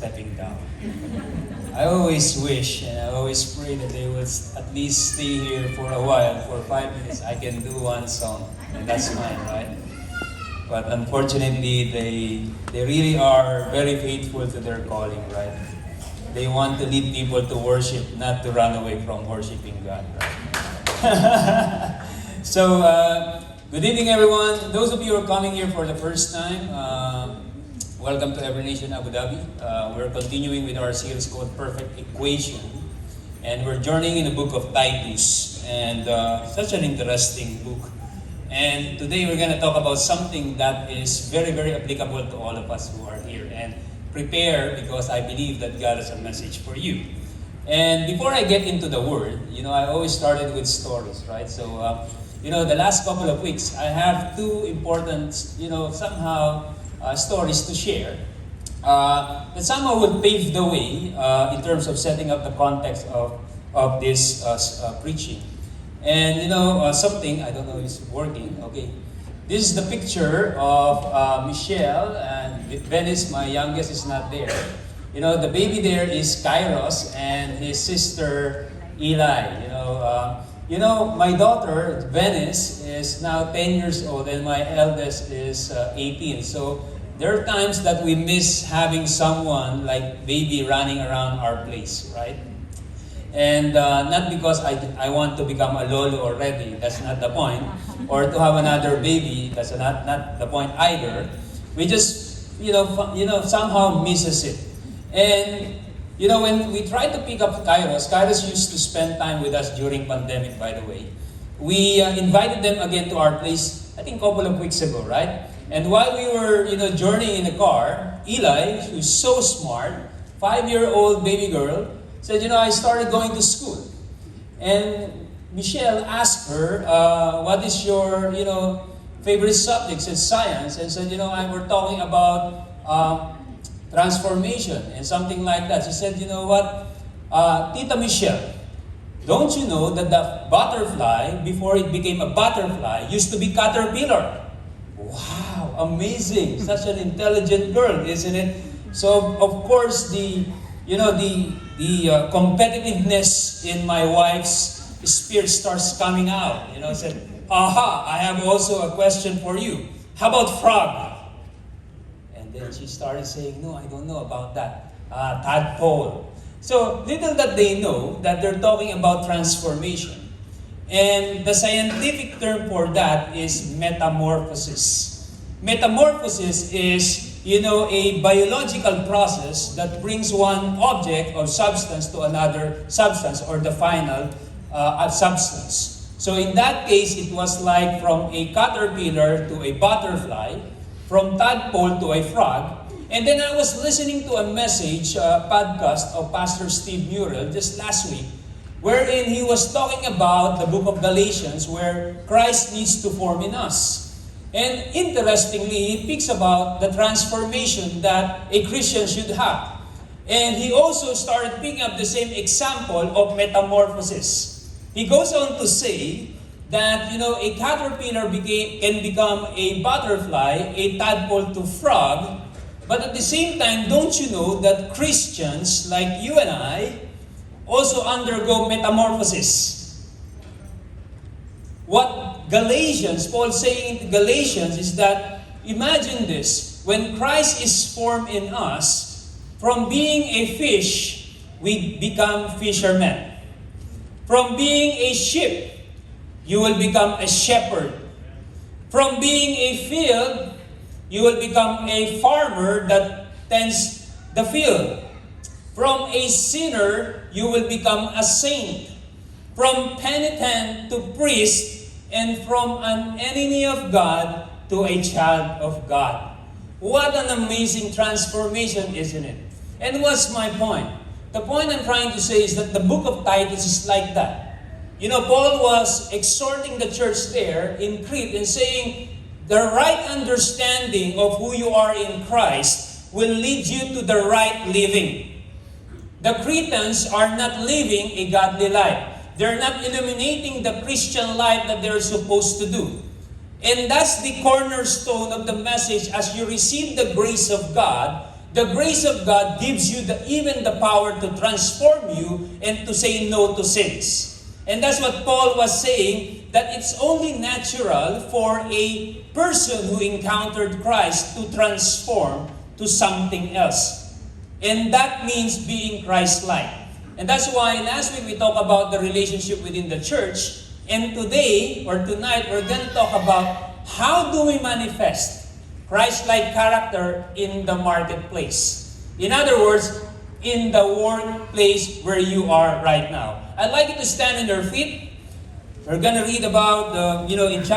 stepping down. I always wish and I always pray that they would at least stay here for a while. For 5 minutes, I can do one song, and that's fine, right? But unfortunately, they really are very faithful to their calling, right? They want to lead people to worship, not to run away from worshiping God, right? So, good evening, everyone. Those of you who are coming here for the first time, welcome to Every Nation Abu Dhabi. We're continuing with our series called Perfect Equation, and we're journeying in the book of Titus, and such an interesting book. And today we're going to talk about something that is very, very applicable to all of us who are here. And prepare, because I believe that God has a message for you. And before I get into the word, I always started with stories, right? So, the last couple of weeks, I have two important, stories to share that somehow will pave the way in terms of setting up the context of this preaching. And something, I don't know if it's working, okay. This is the picture of Michelle and Venice, my youngest, is not there. The baby there is Kairos and his sister Eli. My daughter, Venice, is now 10 years old and my eldest is 18. So there are times that we miss having someone like baby running around our place, right? And not because I want to become a lolo already, that's not the point. Or to have another baby, that's not the point either. We just, somehow misses it. And, when we tried to pick up Kairos used to spend time with us during pandemic, by the way. We invited them again to our place, I think a couple of weeks ago, right? And while we were, journeying in the car, Eli, who's so smart, 5-year-old baby girl, said, I started going to school. And Michelle asked her, what is your, favorite subject? Said science. And said, we're talking about transformation and something like that. She said, Tita Michelle, don't you know that the butterfly, before it became a butterfly, used to be caterpillar? Wow, amazing. Such an intelligent girl, isn't it? So, of course, the competitiveness in my wife's spirit starts coming out. I said, aha, I have also a question for you. How about frog? And then she started saying, no, I don't know about that. Tadpole. So little that they know that they're talking about transformation. And the scientific term for that is metamorphosis. Metamorphosis is a biological process that brings one object or substance to another substance or the final substance. So in that case, it was like from a caterpillar to a butterfly, from tadpole to a frog. And then I was listening to a message, podcast of Pastor Steve Murrell just last week, wherein he was talking about the book of Galatians where Christ needs to form in us. And interestingly, he speaks about the transformation that a Christian should have. And he also started picking up the same example of metamorphosis. He goes on to say that, a caterpillar can become a butterfly, a tadpole to frog. But at the same time, don't you know that Christians like you and I also undergo metamorphosis? What Paul's saying in Galatians is that, imagine this, when Christ is formed in us, from being a fish, we become fishermen. From being a sheep, you will become a shepherd. From being a field, you will become a farmer that tends the field. From a sinner, you will become a saint. From penitent to priest, and from an enemy of God to a child of God. What an amazing transformation, isn't it? And what's my point? The point I'm trying to say is that the book of Titus is like that. Paul was exhorting the church there in Crete and saying, the right understanding of who you are in Christ will lead you to the right living. The Cretans are not living a godly life. They're not illuminating the Christian life that they're supposed to do. And that's the cornerstone of the message. As you receive the grace of God, the grace of God gives you even the power to transform you and to say no to sins. And that's what Paul was saying, that it's only natural for a person who encountered Christ to transform to something else. And that means being Christ-like. And that's why last week we talked about the relationship within the church. And today, or tonight, we're going to talk about how do we manifest Christ-like character in the marketplace. In other words, in the workplace where you are right now. I'd like you to stand on your feet. We're going to read about, in chapter